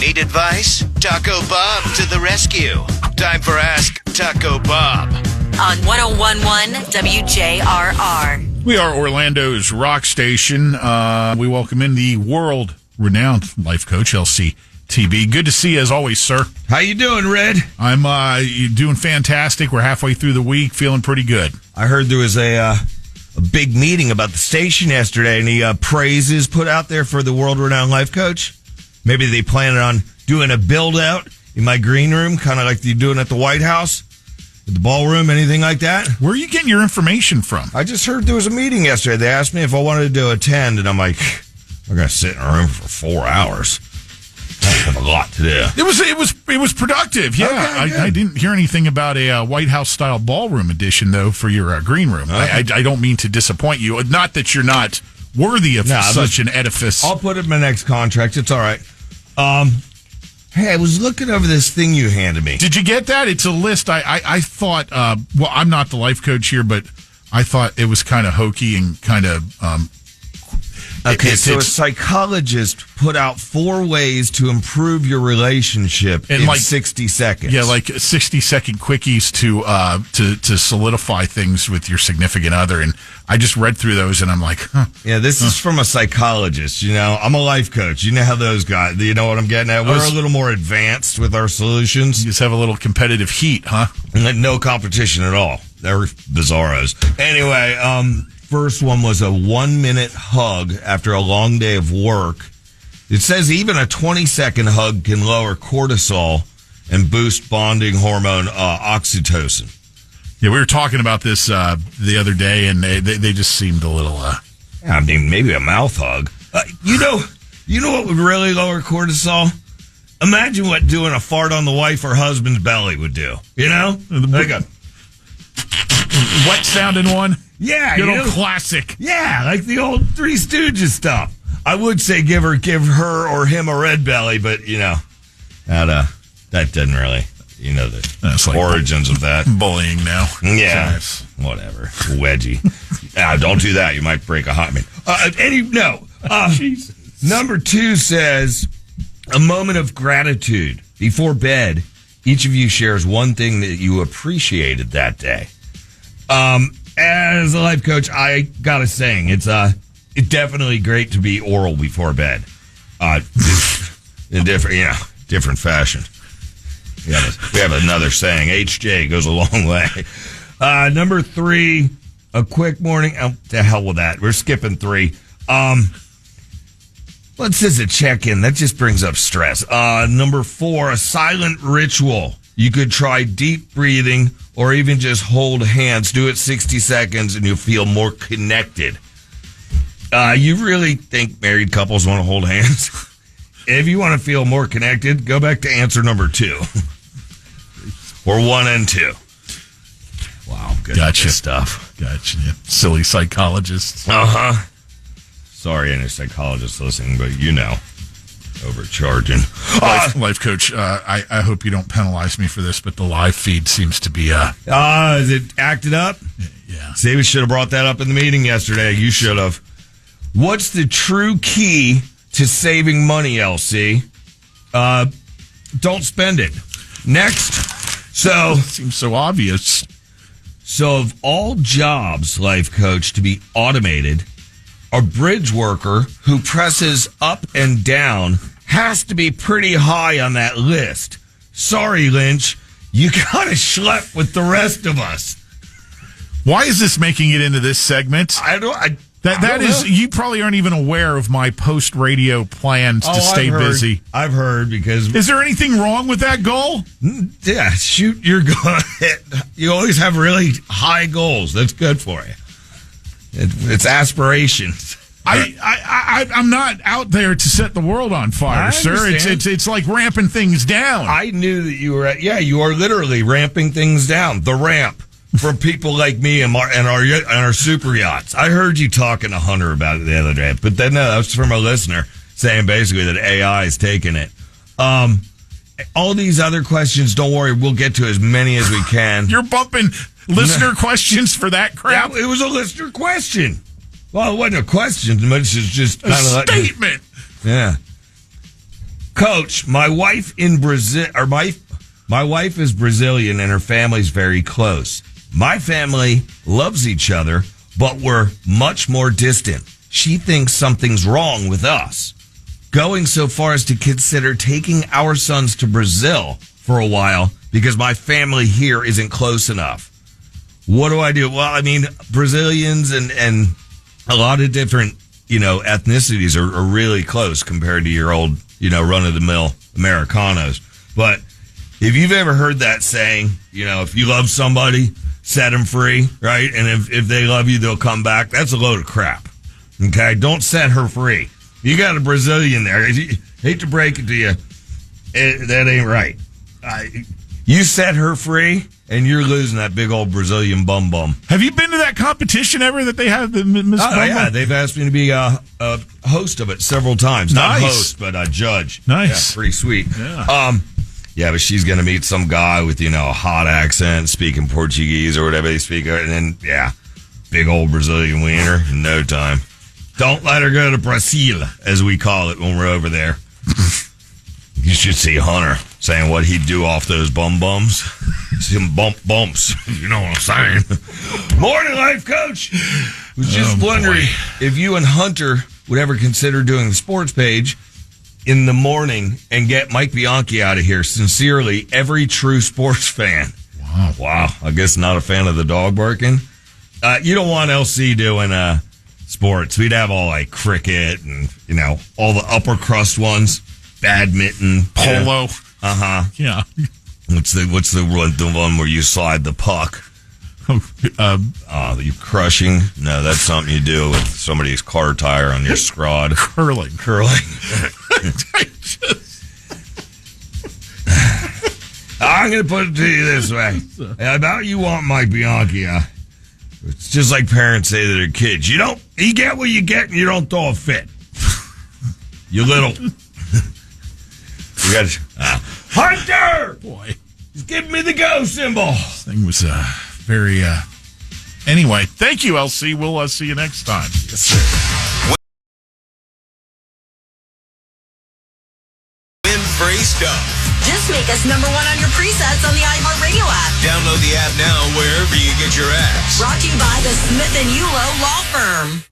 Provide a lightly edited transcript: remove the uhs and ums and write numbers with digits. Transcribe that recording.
Need advice? Taco Bob to the rescue. Time for Ask Taco Bob. On 101.1 WJRR. We are Orlando's rock station. We welcome in the World-Renowned Life Coach LCTB. Good to see you as always, sir. How you doing, Red? I'm doing fantastic. We're halfway through the week, feeling pretty good. I heard there was a big meeting about the station yesterday. Any praises put out there for the World-Renowned Life Coach? Maybe they planning on doing a build-out in my green room, kind of like you're doing at the White House, at the ballroom, anything like that. Where are you getting your information from? I just heard there was a meeting yesterday. They asked me if I wanted to attend, and I'm like, we're going to sit in a room for 4 hours. I have a lot to do. It was productive. Yeah, okay, I didn't hear anything about a White House style ballroom edition though for your green room. Okay. I don't mean to disappoint you. Not that you're not worthy of such an edifice. I'll put it in my next contract. It's all right. Hey, I was looking over this thing you handed me. Did you get that? It's a list. I thought. Well, I'm not the life coach here, but I thought it was kind of hokey and kind of. Okay, so a psychologist put out 4 ways to improve your relationship in like 60 seconds. Yeah, like 60-second quickies to solidify things with your significant other. And I just read through those, and I'm like, huh. Yeah, this is from a psychologist. You know, I'm a life coach. You know how those guys, you know what I'm getting at? We're a little more advanced with our solutions. You just have a little competitive heat, huh? No competition at all. They're bizarros. Anyway, first one was a 1-minute hug after a long day of work. It says even a 20-second hug can lower cortisol and boost bonding hormone oxytocin. Yeah, we were talking about this the other day, and they just seemed a little. I mean, maybe a mouth hug. You know what would really lower cortisol? Imagine what doing a fart on the wife or husband's belly would do. You know, like a wet sounding one. Yeah, good old classic. Yeah, like the old Three Stooges stuff. I would say give her or him a red belly, but you know, that doesn't really, you know, the like origins of that. Bullying now. Yeah, whatever. Wedgie. Don't do that. You might break a hymen. Number 2 says a moment of gratitude before bed. Each of you shares one thing that you appreciated that day. As a life coach, I got a saying. It's definitely great to be oral before bed. In different fashion. We have another saying. HJ goes a long way. Number 3, a quick morning. Oh, to hell with that. We're skipping 3. What's this a check-in? That just brings up stress. Number 4, a silent ritual. You could try deep breathing or even just hold hands. Do it 60 seconds and you'll feel more connected. You really think married couples want to hold hands? If you want to feel more connected, go back to answer number 2. Or 1 and 2. Wow, good stuff. Gotcha. Yeah. Silly psychologists. Uh-huh. Sorry, any psychologists listening, but you know. Overcharging. Life coach, I hope you don't penalize me for this, but the live feed seems to be... is it acted up? Yeah. See, we should have brought that up in the meeting yesterday. You should have. What's the true key to saving money, LC? Don't spend it. Next. So... Seems so obvious. So of all jobs, life coach, to be automated, a bridge worker who presses up and down has to be pretty high on that list. Sorry, Lynch. You gotta schlep with the rest of us. Why is this making it into this segment? That is, you probably aren't even aware of my post-radio plans to stay busy. I've heard because... Is there anything wrong with that goal? Yeah, shoot your goal. You always have really high goals. That's good for you. It's aspirations. I'm not out there to set the world on fire, sir. It's like ramping things down. I knew that you were. Yeah, you are literally ramping things down. The ramp for people like me and our super yachts. I heard you talking to Hunter about it the other day, but then that was from a listener saying basically that AI is taking it. All these other questions, don't worry, we'll get to as many as we can. You're bumping listener questions for that crap? Yeah, it was a listener question. Well, it wasn't a question, but it's just kind of a statement. Yeah. Coach, my wife in Brazil, or my wife is Brazilian and her family's very close. My family loves each other, but we're much more distant. She thinks something's wrong with us. Going so far as to consider taking our sons to Brazil for a while because my family here isn't close enough. What do I do? Well, I mean, Brazilians and a lot of different, ethnicities are really close compared to your old, run-of-the-mill Americanos. But if you've ever heard that saying, if you love somebody, set them free, right? And if they love you, they'll come back. That's a load of crap. Okay? Don't set her free. You got a Brazilian there. Hate to break it to you. That ain't right. You set her free, and you're losing that big old Brazilian bum. Have you been to that competition ever that they have? The Miss Bum? Yeah, they've asked me to be a host of it several times. Nice. Not host, but a judge. Nice. Yeah, pretty sweet. Yeah. But she's going to meet some guy with, a hot accent, speaking Portuguese or whatever they speak. And then, big old Brazilian wiener in no time. Don't let her go to Brazil, as we call it when we're over there. You should see Hunter saying what he'd do off those bums. Some bumps. You know what I'm saying? Morning, Life Coach. Was just wondering if you and Hunter would ever consider doing the sports page in the morning and get Mike Bianchi out of here. Sincerely, every true sports fan. Wow. I guess not a fan of the dog barking. You don't want LC doing sports. We'd have all like cricket and, all the upper crust ones. Badminton, polo. Yeah. What's the one where you slide the puck? You crushing? No, that's something you do with somebody's car tire on your scrod. Curling. I'm going to put it to you this way. About you want Mike Bianchi. It's just like parents say to their kids. You get what you get and you don't throw a fit. You little... You got Hunter! Boy. He's giving me the go symbol. This thing was very... Anyway, thank you, LC. We'll see you next time. Yes, sir. Win free stuff. Just make us number one on your presets on the iHeartRadio app. Download the app now wherever you get your apps. Brought to you by the Smith & Ulo Law Firm.